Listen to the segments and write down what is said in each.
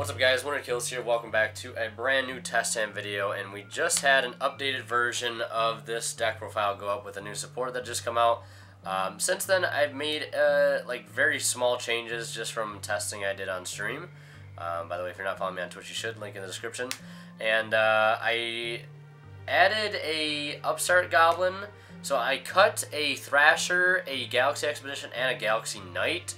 What's up guys, Winter Kills here, welcome back to a brand new test hand video, and we just had an updated version of this deck profile go up with a new support that just come out. Since then I've made like very small changes just from testing I did on stream. By the way, if you're not following me on Twitch you should, link in the description. And I added a Upstart Goblin, so I cut a Thrasher, a Galaxy Expedition, and a Galaxy Knight.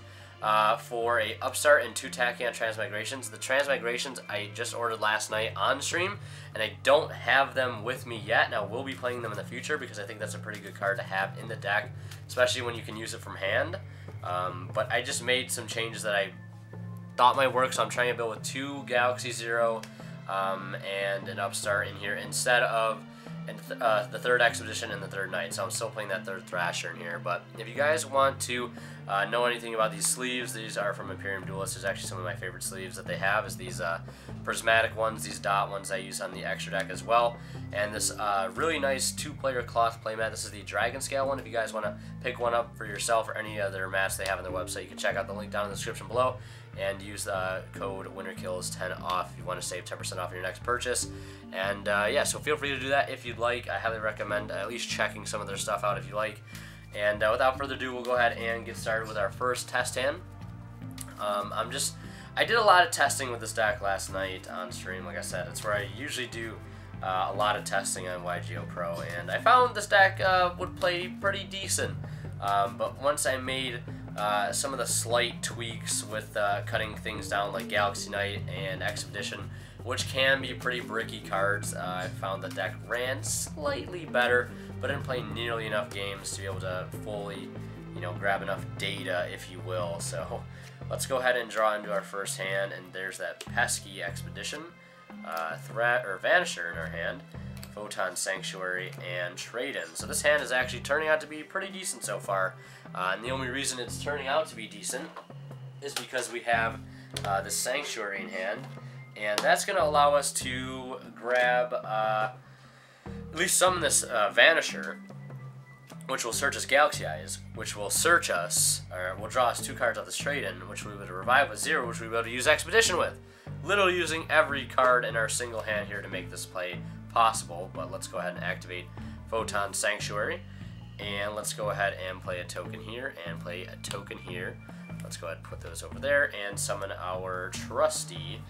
For a Upstart and 2 Tachyon Transmigrations. The Transmigrations I just ordered last night on stream, and I don't have them with me yet. Now, we'll be playing them in the future because I think that's a pretty good card to have in the deck, especially when you can use it from hand. But I just made some changes that I thought might work, so I'm trying to build with 2 Galaxy Zero and an Upstart in here instead of the 3rd Expedition and the 3rd Knight. So I'm still playing that 3rd Thrasher in here. But if you guys want to know anything about these sleeves, these are from Imperium Duelist. There's actually some of my favorite sleeves that they have is these prismatic ones, these dot ones I use on the extra deck as well. And this really nice 2-player cloth playmat. This is the Dragon Scale one. If you guys want to pick one up for yourself or any other mats they have on their website, you can check out the link down in the description below and use the code WinterKills10 off if you want to save 10% off your next purchase. And yeah, so feel free to do that if you'd like. I highly recommend at least checking some of their stuff out if you like. And without further ado, we'll go ahead and get started with our first test hand. I did a lot of testing with this deck last night on stream. Like I said, it's where I usually do a lot of testing on YGO Pro, and I found this deck would play pretty decent. But once I made some of the slight tweaks with cutting things down like Galaxy Knight and Expedition, which can be pretty bricky cards, I found the deck ran slightly better, but didn't play nearly enough games to be able to fully, grab enough data, if you will. So let's go ahead and draw into our first hand, and there's that pesky Expedition, Vanisher in our hand, Photon, Sanctuary, and Trade-In. So this hand is actually turning out to be pretty decent so far, and the only reason it's turning out to be decent is because we have the Sanctuary in hand, and that's going to allow us to grab at least summon this Vanisher, which will search us Galaxy Eyes, which will search us, or will draw us 2 cards off this Trade-In, which we would revive with 0, which we will be able to use Expedition with. Literally using every card in our single hand here to make this play possible. But let's go ahead and activate Photon Sanctuary, and let's go ahead and play a token here and play a token here. Let's go ahead and put those over there and summon our trusty,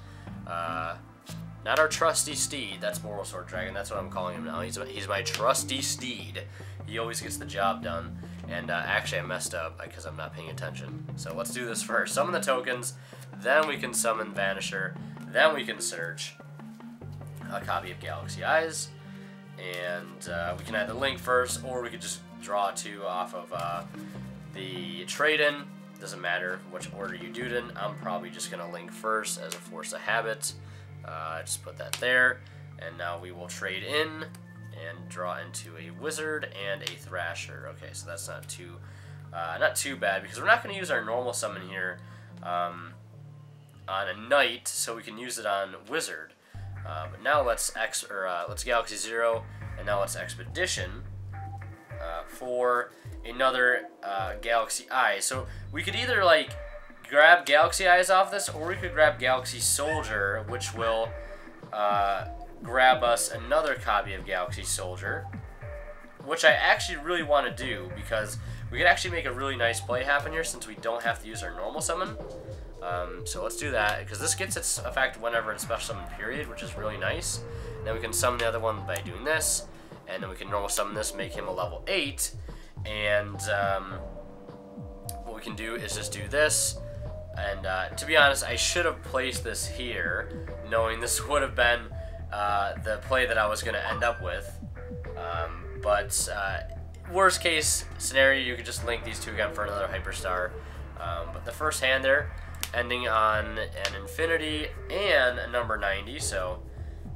not our trusty steed, that's Moral Sword Dragon, that's what I'm calling him now. He's my trusty steed. He always gets the job done. And actually I messed up because I'm not paying attention. So let's do this first. Summon the tokens, then we can summon Vanisher, then we can search a copy of Galaxy Eyes, and we can either link first, or we could just draw 2 off of the Trade-In. Doesn't matter which order you do it in. I'm probably just going to link first as a force of habit. Just put that there, and now we will trade in and draw into a Wizard and a Thrasher. Okay, so that's not too bad, because we're not going to use our normal summon here on a Knight, so we can use it on Wizard. But now let's Galaxy Zero, and now let's Expedition for another Galaxy Eyes. So we could either like grab Galaxy Eyes off this, or we could grab Galaxy Soldier, which will grab us another copy of Galaxy Soldier, which I actually really want to do because we could actually make a really nice play happen here since we don't have to use our normal summon. So let's do that, because this gets its effect whenever it's special summon period, which is really nice. And then we can summon the other one by doing this, and then we can normal summon this, make him a level 8, and what we can do is just do this. And to be honest, I should have placed this here, knowing this would have been the play that I was going to end up with. But worst case scenario, you could just link these 2 again for another Hyperstar. But the first hand there, ending on an Infinity and a number 90, so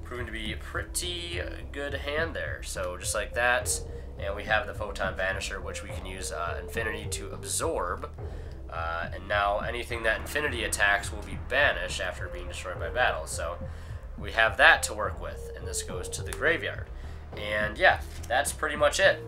proving to be a pretty good hand there. So just like that, and we have the Photon Vanisher, which we can use Infinity to absorb. And now anything that Infinity attacks will be banished after being destroyed by battle. So we have that to work with, and this goes to the graveyard. And yeah, that's pretty much it.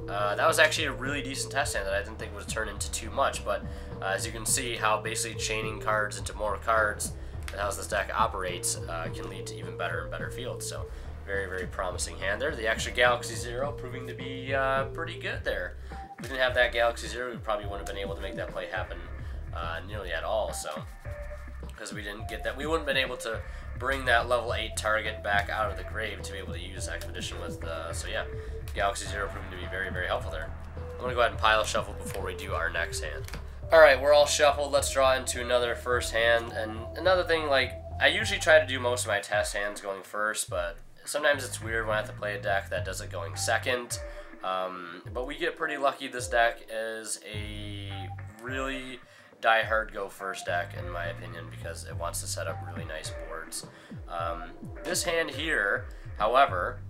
That was actually a really decent test hand that I didn't think would turn into too much, but as you can see how basically chaining cards into more cards and how this deck operates can lead to even better and better fields. So very, very promising hand there. The extra Galaxy Zero proving to be pretty good there. If we didn't have that Galaxy Zero, we probably wouldn't have been able to make that play happen nearly at all. So because we didn't get that, we wouldn't have been able to bring that level 8 target back out of the grave to be able to use Expedition with. So yeah, Galaxy Zero proving to be very, very helpful there. I'm going to go ahead and pile shuffle before we do our next hand. Alright, we're all shuffled. Let's draw into another first hand. And another thing, like, I usually try to do most of my test hands going first, but sometimes it's weird when I have to play a deck that does it going second. But we get pretty lucky. This deck is a really die-hard go first deck, in my opinion, because it wants to set up really nice boards. This hand here, however,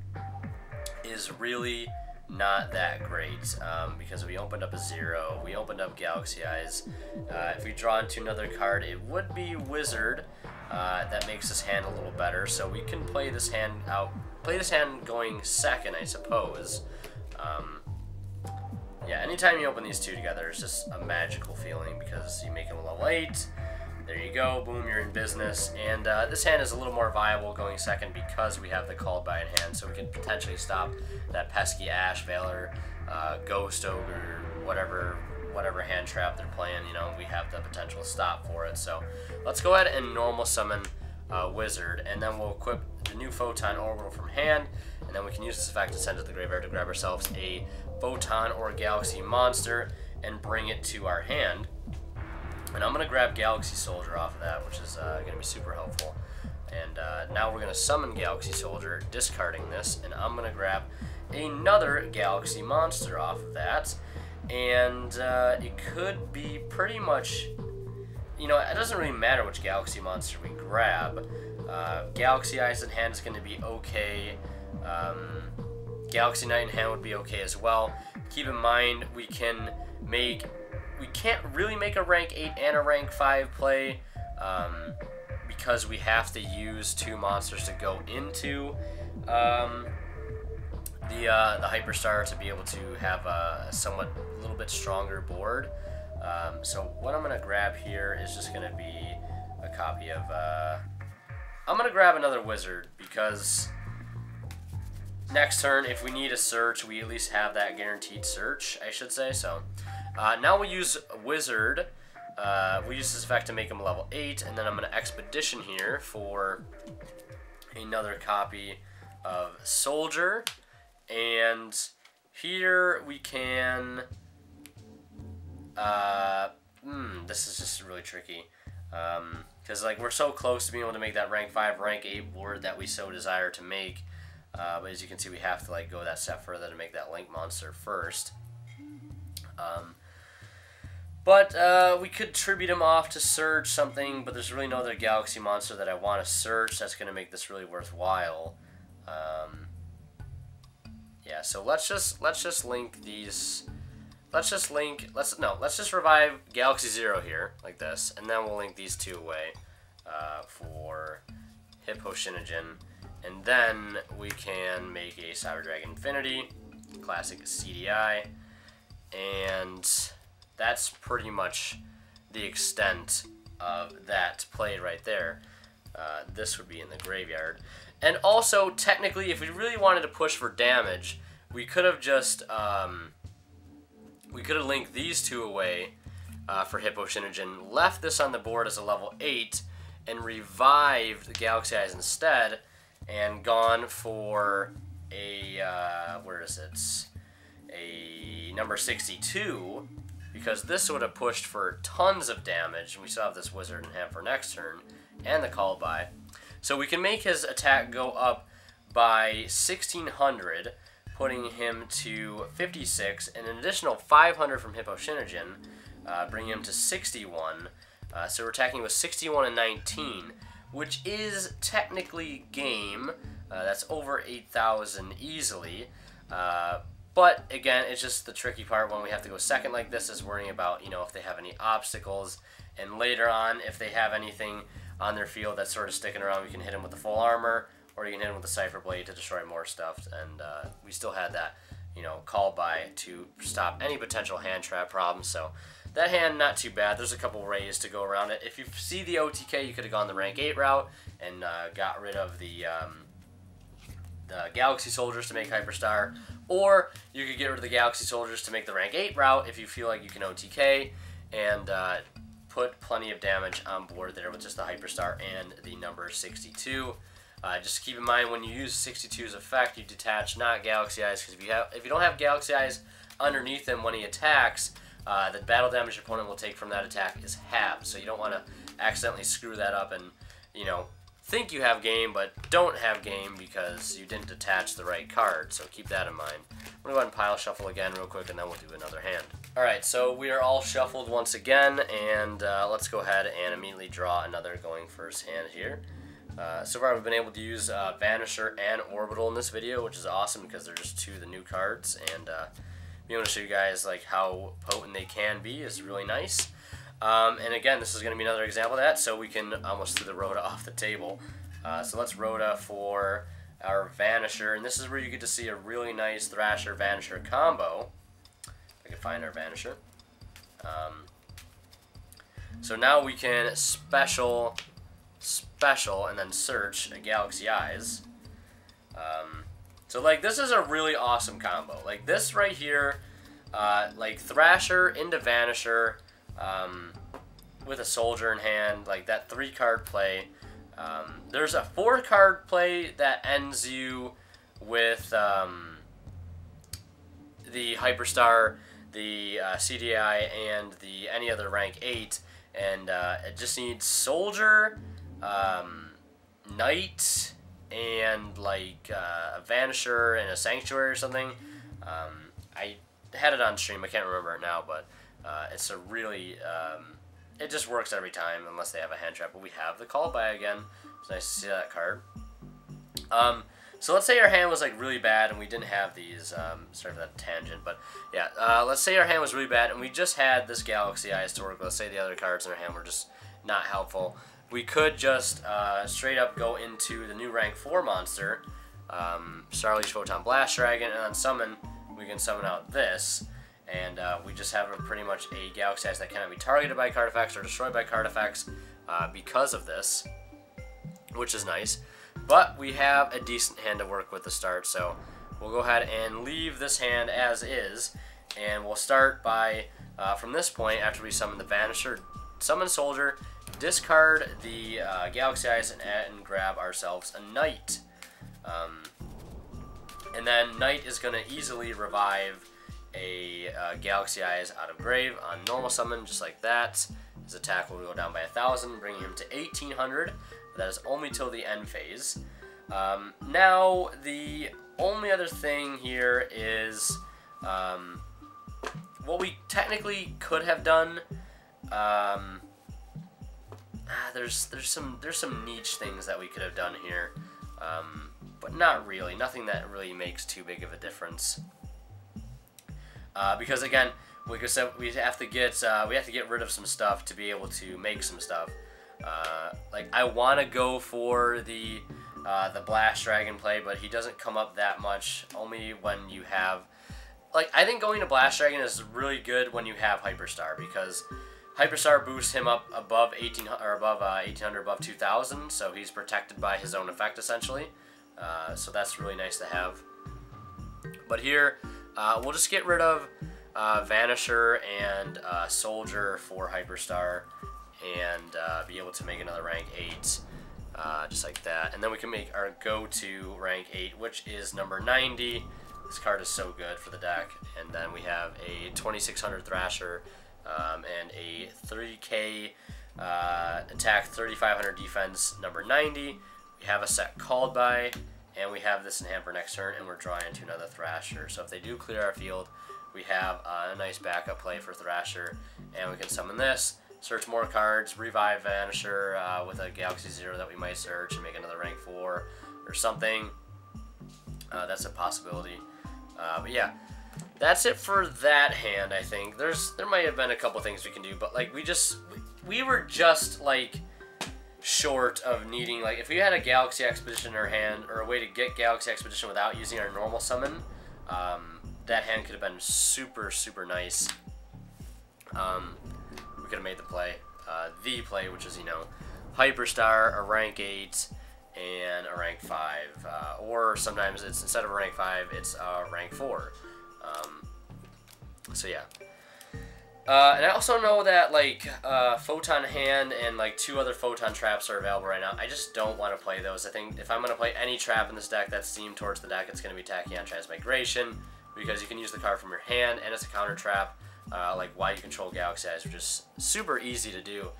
is really not that great, because we opened up a Zero, we opened up Galaxy Eyes. If we draw into another card, it would be Wizard. That makes this hand a little better, so we can play this hand out. Play this hand going second, I suppose. Yeah, anytime you open these two together, it's just a magical feeling because you make it a level 8. There you go, boom, you're in business. And this hand is a little more viable going second because we have the Called By in hand, so we can potentially stop that pesky Ash Veiler, Ghost Ogre, whatever hand trap they're playing. You know, we have the potential stop for it. So let's go ahead and normal summon Wizard, and then we'll equip the new Photon Orbital from hand, and then we can use this effect to send it to the graveyard to grab ourselves a Photon or Galaxy monster and bring it to our hand. And I'm going to grab Galaxy Soldier off of that, which is going to be super helpful. And now we're going to summon Galaxy Soldier, discarding this, and I'm going to grab another Galaxy monster off of that. And it could be pretty much, you know, it doesn't really matter which Galaxy monster we grab. Galaxy Eyes in hand is going to be okay. Galaxy Knight in hand would be okay as well. Keep in mind, we can't really make a rank 8 and a rank 5 play because we have to use 2 monsters to go into the Hyperstar to be able to have a little bit stronger board. So what I'm going to grab here is just going to be a copy of... I'm going to grab another Wizard because next turn, if we need a search, we at least have that guaranteed search, I should say. So now we'll use Wizard. We'll use this effect to make him level 8, and then I'm going to Expedition here for another copy of Soldier. And here we can... this is just really tricky. Because like we're so close to being able to make that rank 5, rank 8 board that we so desire to make. But as you can see, we have to like go that step further to make that Link monster first. But we could tribute him off to search something, but there's really no other Galaxy monster that I want to search that's going to make this really worthwhile. Yeah, so let's just link these. Let's just revive Galaxy Zero here, like this, and then we'll link these two away for Hipposhinogen. And then we can make a Cyber Dragon Infinity, classic CDI, and that's pretty much the extent of that play right there. This would be in the graveyard. And also, technically, if we really wanted to push for damage, we could have just... we could have linked these two away for Hipposhinogen, left this on the board as a level 8, and revived the Galaxy Eyes instead, and gone for a, where is it? A number 62, because this would have pushed for tons of damage, and we still have this Wizard in hand for next turn, and the Call By. So we can make his attack go up by 1,600, putting him to 56, and an additional 500 from Hipposhinogen, bringing him to 61. So we're attacking with 61 and 19, which is technically game. That's over 8,000 easily. But again, it's just the tricky part when we have to go second like this is worrying about, you know, if they have any obstacles, and later on, if they have anything on their field that's sort of sticking around, we can hit them with the full armor, or you can hit them with the Cypher Blade to destroy more stuff. And we still had that, you know, Call By to stop any potential hand trap problems. So that hand, not too bad. There's a couple ways to go around it. If you see the OTK, you could have gone the rank 8 route and got rid of the Galaxy Soldiers to make Hyperstar. Or you could get rid of the Galaxy Soldiers to make the rank 8 route if you feel like you can OTK and put plenty of damage on board there with just the Hyperstar and the number 62. Just keep in mind when you use 62's effect, you detach not Galaxy Eyes, because if you don't have Galaxy Eyes underneath him when he attacks, the battle damage your opponent will take from that attack is halved. So you don't want to accidentally screw that up and, you know, think you have game but don't have game because you didn't detach the right card. So keep that in mind. I'm going to go ahead and pile shuffle again real quick, and then we'll do another hand. Alright, so we are all shuffled once again, and let's go ahead and immediately draw another going first hand here. So far we've been able to use Vanisher and Orbital in this video, which is awesome because they're just two of the new cards, and being able to show you guys like how potent they can be is really nice. And again, this is going to be another example of that, so we can almost throw the Rhoda off the table. So let's Rhoda for our Vanisher, and this is where you get to see a really nice Thrasher Vanisher combo. If I can find our Vanisher. So now we can special, and then search a Galaxy Eyes. So like this is a really awesome combo. Like this right here, like Thrasher into Vanisher, with a Soldier in hand, like that 3-card play. There's a 4-card play that ends you with the Hyperstar, the CDI, and the any other rank 8, and it just needs Soldier, Knight, and like a Vanisher and a Sanctuary or something. I had it on stream, I can't remember it now, but it's a really, it just works every time unless they have a hand trap. But we have the Call By again. It's nice to see that card. So let's say our hand was like really bad and we didn't have these. Sorry for that tangent, but yeah. Let's say our hand was really bad and we just had this Galaxy Eyes to work with. Let's say the other cards in our hand were just not helpful. We could just straight up go into the new rank 4 monster, Starleash Photon Blast Dragon, and on summon, we can summon out this. And we just have pretty much a Galaxy Eyes that cannot be targeted by card effects or destroyed by card effects because of this, which is nice. But we have a decent hand to work with to start, so we'll go ahead and leave this hand as is, and we'll start by, from this point, after we summon the Vanisher, summon Soldier, discard the Galaxy Eyes, and grab ourselves a Knight. And then Knight is going to easily revive a Galaxy Eyes out of grave on normal summon, just like that. His attack will go down by 1,000, bringing him to 1,800. But that is only till the end phase. Now, the only other thing here is what we technically could have done. There's some niche things that we could have done here, but not really. Nothing that really makes too big of a difference. Because again, like I said, we have to get rid of some stuff to be able to make some stuff. Like I want to go for the Blast Dragon play, but he doesn't come up that much. Only when you have, like, I think going to Blast Dragon is really good when you have Hyperstar, because Hyperstar boosts him up above 1800, above 2000, so he's protected by his own effect essentially. So that's really nice to have. But here, we'll just get rid of Vanisher and Soldier for Hyperstar, and be able to make another rank 8, just like that. And then we can make our go-to rank 8, which is number 90. This card is so good for the deck. And then we have a 2600 Thrasher, and a 3k attack, 3500 defense, number 90. We have a set Called By, and we have this in hand for next turn, and we're drawing into another Thrasher. So if they do clear our field, we have a nice backup play for Thrasher, and we can summon this, search more cards, revive Vanisher with a Galaxy Zero that we might search, and make another rank 4 or something. That's a possibility. But yeah, that's it for that hand. I think there might have been a couple things we can do, but like we were just like short of needing, like, if we had a Galaxy Expedition in our hand, or a way to get Galaxy Expedition without using our normal summon, that hand could have been super, super nice. we could have made the play, which is, you know, Hyperstar, a rank 8, and a rank 5. Or sometimes it's, instead of a rank 5, it's a rank 4. So yeah. And I also know that, like, Photon Hand and, like, 2 other Photon Traps are available right now. I just don't want to play those. I think if I'm going to play any trap in this deck that's themed towards the deck, it's going to be Tachyon Transmigration, because you can use the card from your hand, and it's a counter trap, like why you control Galaxy Eyes, which is super easy to do.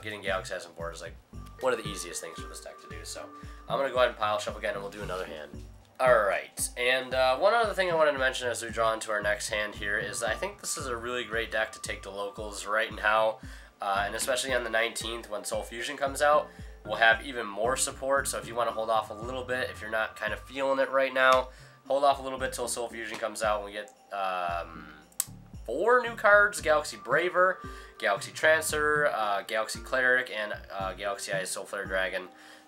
Getting Galaxy Eyes on board is, like, one of the easiest things for this deck to do. So I'm going to go ahead and pile shuffle again, and we'll do another hand. Alright, and one other thing I wanted to mention as we draw into our next hand here is I think this is a really great deck to take to locals right now, and especially on the 19th when Soul Fusion comes out, we'll have even more support. So if you want to hold off a little bit, if you're not kind of feeling it right now, hold off a little bit till Soul Fusion comes out, and we get 4 new cards: Galaxy Braver, Galaxy Transfer, Galaxy Cleric, and Galaxy Eyes Soul Flare Dragon.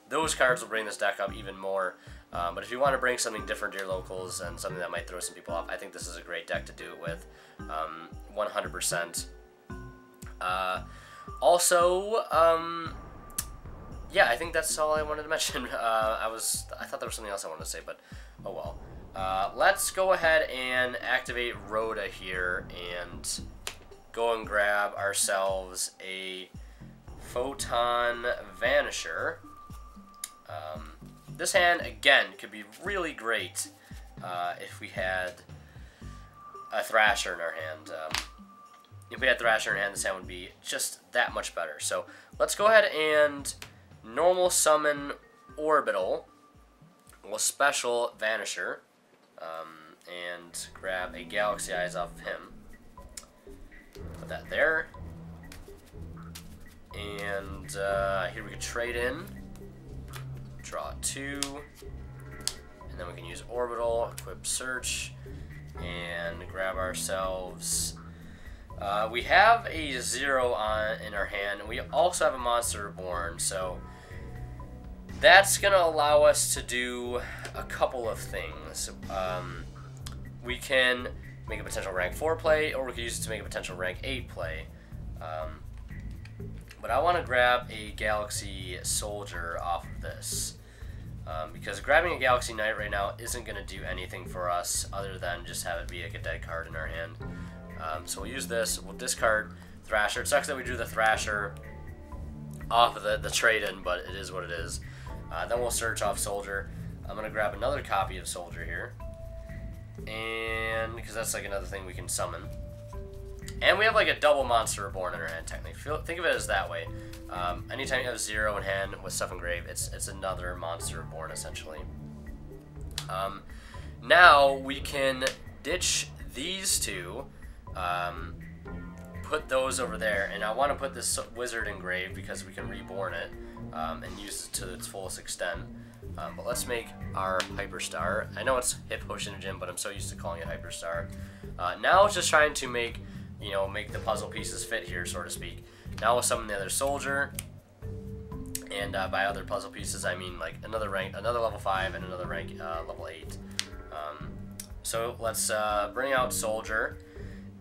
Those cards will bring this deck up even more. But if you want to bring something different to your locals and something that might throw some people off, I think this is a great deck to do it with, 100%. Yeah, I think that's all I wanted to mention. I thought there was something else I wanted to say, but oh well. Let's go ahead and activate Rhoda here and go and grab ourselves a Photon Vanisher. This hand, again, could be really great if we had a Thrasher in our hand. If we had Thrasher in our hand, this hand would be just that much better. So let's go ahead and normal summon Orbital. We'll special Vanisher and grab a Galaxy Eyes off of him. Put that there. And here we can trade in. Draw 2, and then we can use Orbital, equip Search, and grab ourselves. We have a 0 in our hand, and we also have a Monster Reborn, so that's going to allow us to do a couple of things. We can make a potential rank 4 play, or we can use it to make a potential rank 8 play. But I want to grab a Galaxy Soldier off of this. Because grabbing a Galaxy Knight right now isn't going to do anything for us other than just have it be like a dead card in our hand. So we'll use this. We'll discard Thrasher. It sucks that we drew the Thrasher off of the trade-in, but it is what it is. Then we'll search off Soldier. I'm going to grab another copy of Soldier here. And because that's like another thing we can summon. And we have like a double Monster Reborn in our hand, technically. Think of it as that way. Anytime you have 0 in hand with stuff engraved, it's another Monster Reborn, essentially. Now we can ditch these 2, put those over there, and I want to put this Wizard engraved because we can reborn it and use it to its fullest extent. But let's make our Hyperstar. I know it's Hipposhinogen, but I'm so used to calling it Hyperstar. Now it's just trying to make the puzzle pieces fit here, so to speak. Now we'll summon the other Soldier, and by other puzzle pieces, I mean like another level 5 and another rank level 8. So let's bring out Soldier,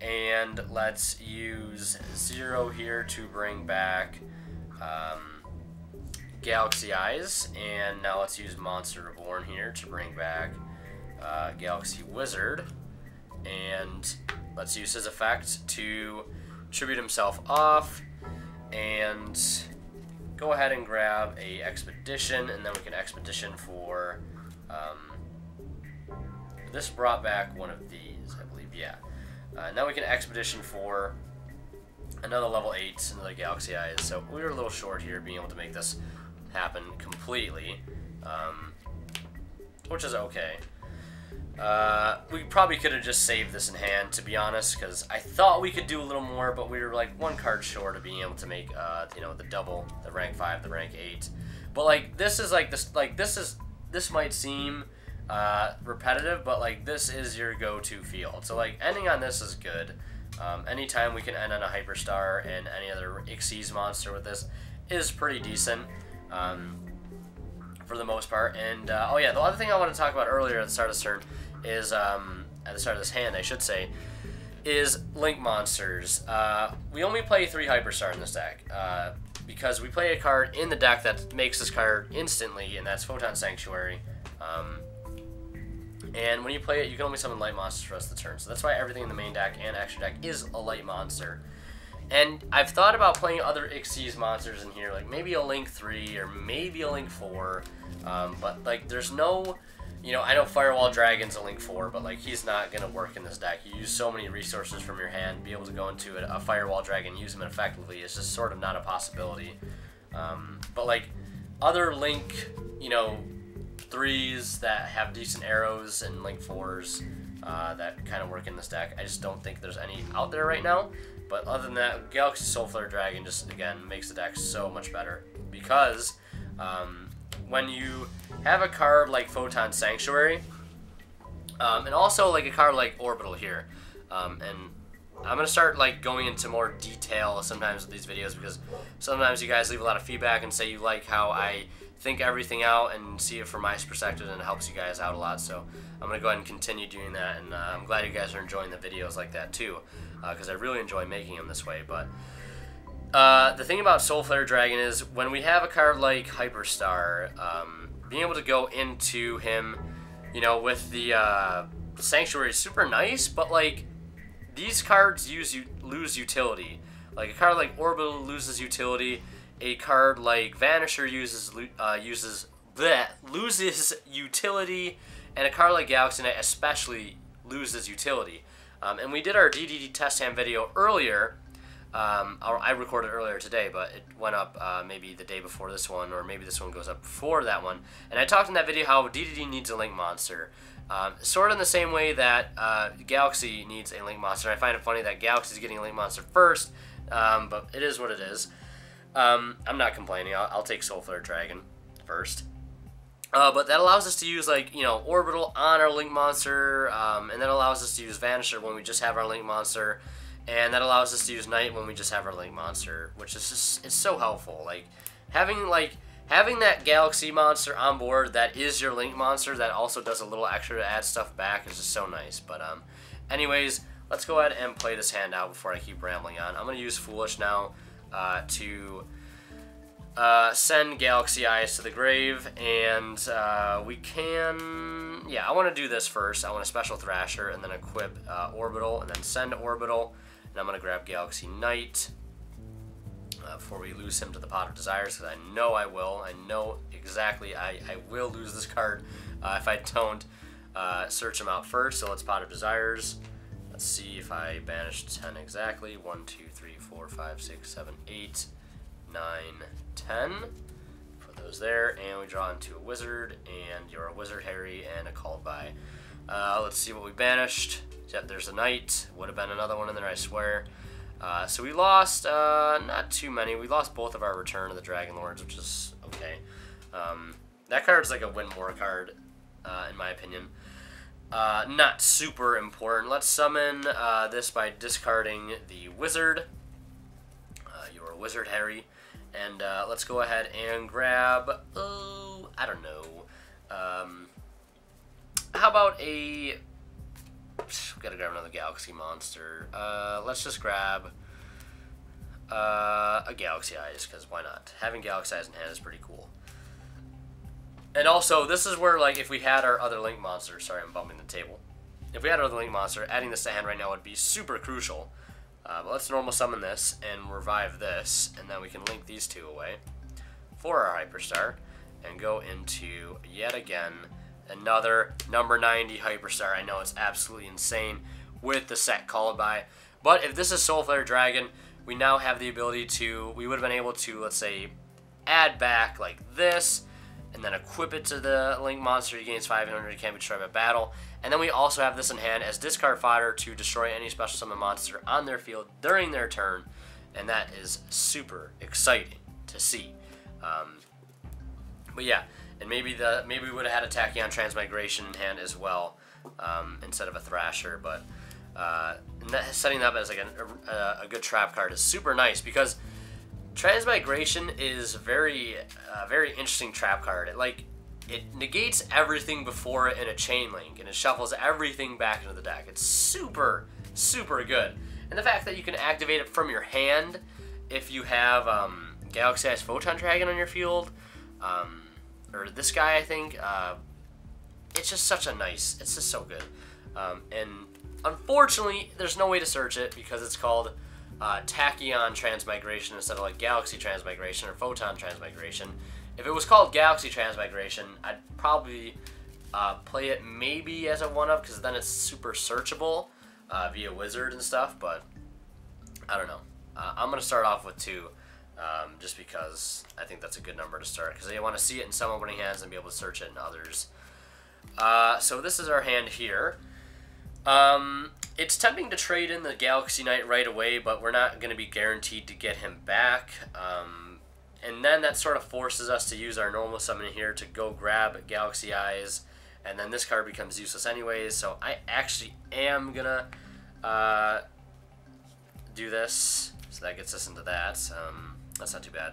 and let's use 0 here to bring back Galaxy Eyes, and now let's use Monster Reborn here to bring back Galaxy Wizard, and let's use his effect to tribute himself off, and go ahead and grab a Expedition, and then we can Expedition for, this brought back one of these, I believe, yeah. Now we can Expedition for another level 8, another Galaxy Eyes, so we were a little short here being able to make this happen completely, which is okay. We probably could have just saved this in hand, to be honest, because I thought we could do a little more, but we were like 1 card short of being able to make, the double, the rank 5, the rank 8. But like this might seem repetitive, but like this is your go-to field. So like ending on this is good. Anytime we can end on a Hyperstar and any other Xyz monster with this is pretty decent. For the most part. And oh yeah, the other thing I want to talk about earlier at the start of this turn is at the start of this hand, I should say, is Link Monsters. We only play 3 Hyperstar in this deck, because we play a card in the deck that makes this card instantly, and that's Photon Sanctuary. And when you play it, you can only summon light monsters for the rest of the turn. So that's why everything in the main deck and extra deck is a light monster. And I've thought about playing other Xyz monsters in here, like maybe a Link 3 or maybe a Link 4. But like there's no, you know, I know Firewall Dragon's a Link 4, but like he's not going to work in this deck. You use so many resources from your hand, be able to go into a Firewall Dragon and use them effectively is just sort of not a possibility. But like other Link, you know, 3s that have decent arrows and Link 4s that kind of work in this deck, I just don't think there's any out there right now. But other than that, Galaxy Soulflare Dragon just, again, makes the deck so much better. Because when you have a card like Photon Sanctuary, and also like a card like Orbital here, and I'm going to start like going into more detail sometimes with these videos, because sometimes you guys leave a lot of feedback and say you like how I think everything out and see it from my perspective, and it helps you guys out a lot. So I'm going to go ahead and continue doing that, and I'm glad you guys are enjoying the videos like that too, because I really enjoy making them this way. But the thing about Soulflare Dragon is when we have a card like Hyperstar, being able to go into him, you know, with the Sanctuary is super nice, but like these cards lose utility. Like a card like Orbital loses utility. A card like Vanisher loses utility, and a card like Galaxy Knight especially loses utility. And we did our DDD test hand video earlier. I recorded earlier today, but it went up maybe the day before this one, or maybe this one goes up before that one. And I talked in that video how DDD needs a Link Monster. Sort of in the same way that Galaxy needs a Link Monster. I find it funny that Galaxy is getting a Link Monster first, but it is what it is. I'm not complaining. I'll take Soulflare Dragon first. But that allows us to use, like, you know, Orbital on our Link Monster, and that allows us to use Vanisher when we just have our Link Monster, and that allows us to use Knight when we just have our Link Monster, which is just, it's so helpful. Like, having that Galaxy monster on board that is your Link Monster that also does a little extra to add stuff back is just so nice. But, anyways, let's go ahead and play this hand out before I keep rambling on. I'm going to use Foolish now to send Galaxy Eyes to the grave, and we can, yeah, I want to do this first. I want to Special Thrasher and then equip Orbital, and then send Orbital, and I'm going to grab Galaxy Knight before we lose him to the Pot of Desires, because I know I will. I know exactly I will lose this card if I don't search him out first. So let's Pot of Desires. Let's see if I banished 10 exactly. 1, 2, 3, 4, 5, 6, 7, 8, 9, 10. Put those there, and we draw into a wizard, and you're a wizard, Harry, and a called by. Let's see what we banished. Yep, there's a knight. Would have been another one in there, I swear. So we lost not too many. We lost both of our Return of the Dragon Lords, which is okay. That card's like a win more card, in my opinion. Not super important. Let's summon this by discarding the wizard. You're a wizard, Harry. And let's go ahead and grab, oh, I don't know. How about a, gotta grab another Galaxy monster. Let's just grab a Galaxy Eyes, because why not? Having Galaxy Eyes in hand is pretty cool. And also, this is where, like, if we had our other Link Monster, sorry, I'm bumping the table. If we had our other Link Monster, adding this to hand right now would be super crucial. But let's normal summon this and revive this, and then we can link these two away for our Hyperstar and go into, yet again, another number 90 Hyperstar. I know it's absolutely insane with the set Called By. But if this is Soulflare Dragon, we now have the ability to, we would have been able to, let's say, add back like this, and then equip it to the Link Monster. He gains 500, he can't be destroyed by battle. And then we also have this in hand as discard fodder to destroy any special summon monster on their field during their turn. And that is super exciting to see. But yeah, and maybe we would have had a Tachyon Transmigration in hand as well, instead of a Thrasher. But setting that up as like a good trap card is super nice, because Transmigration is very interesting trap card. It negates everything before it in a chain link, and it shuffles everything back into the deck. It's super super good. And the fact that you can activate it from your hand if you have Galaxy Eyes Photon Dragon on your field, or this guy, I think, it's just such a nice, it's just so good. And unfortunately, there's no way to search it because it's called Tachyon Transmigration instead of like Galaxy Transmigration or Photon Transmigration. If it was called Galaxy Transmigration, I'd probably play it maybe as a one-up because then it's super searchable via Wizard and stuff, but I don't know. I'm going to start off with 2 just because I think that's a good number to start because I want to see it in some opening hands and be able to search it in others. So this is our hand here. It's tempting to trade in the Galaxy Knight right away, but we're not going to be guaranteed to get him back. And then that sort of forces us to use our normal summon here to go grab Galaxy Eyes, and then this card becomes useless anyways, so I actually am going to do this. So that gets us into that. That's not too bad.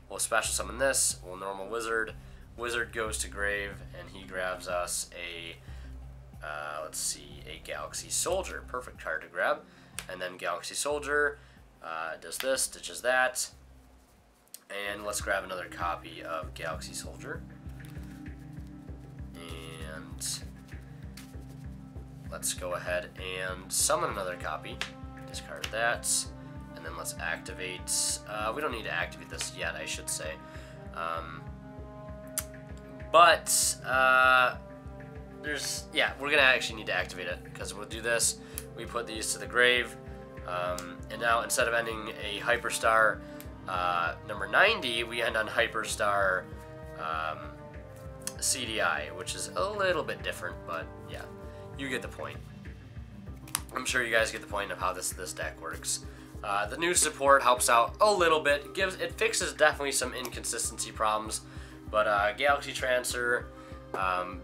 We'll special summon this. We'll normal Wizard. Wizard goes to grave, and he grabs us a, let's see, a Galaxy Soldier. Perfect card to grab. And then Galaxy Soldier does this, ditches that. And let's grab another copy of Galaxy Soldier. And let's go ahead and summon another copy. Discard that. And then let's activate. We don't need to activate this yet, I should say. We're going to actually need to activate it because we'll do this. We put these to the grave. And now instead of ending a Hyperstar number 90, we end on Hyperstar CDI, which is a little bit different, but yeah, you get the point. I'm sure you guys get the point of how this deck works. The new support helps out a little bit. It fixes definitely some inconsistency problems, but Galaxy Transfer,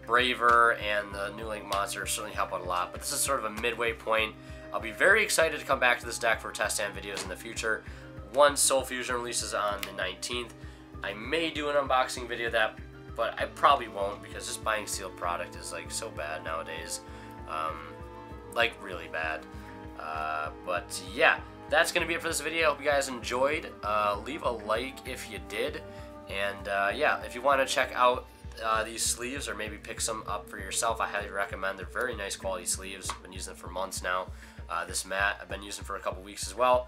Braver, and the New Link Monster certainly help out a lot. But this is sort of a midway point. I'll be very excited to come back to this deck for test stand videos in the future. Once Soul Fusion releases on the 19th, I may do an unboxing video of that, but I probably won't because just buying sealed product is like so bad nowadays, like really bad. But yeah, that's gonna be it for this video. I hope you guys enjoyed. Leave a like if you did, and yeah, if you want to check out these sleeves or maybe pick some up for yourself, I highly recommend. They're very nice quality sleeves. I've been using them for months now. This mat I've been using for a couple weeks as well.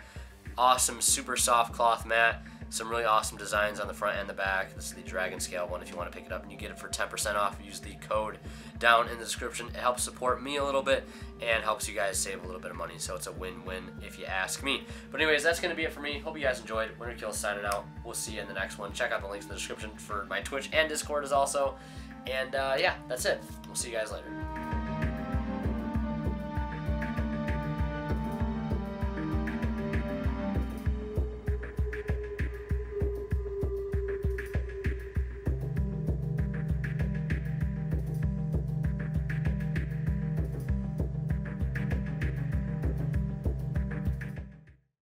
Awesome, super soft cloth mat. Some really awesome designs on the front and the back. This is the Dragon Scale one if you want to pick it up, and you get it for 10% off. Use the code down in the description. It helps support me a little bit and helps you guys save a little bit of money, so it's a win-win if you ask me. But anyways, that's going to be it for me. Hope you guys enjoyed. Winterkill signing out. We'll see you in the next one. Check out the links in the description for my Twitch and Discord as also. And yeah, that's it. We'll see you guys later.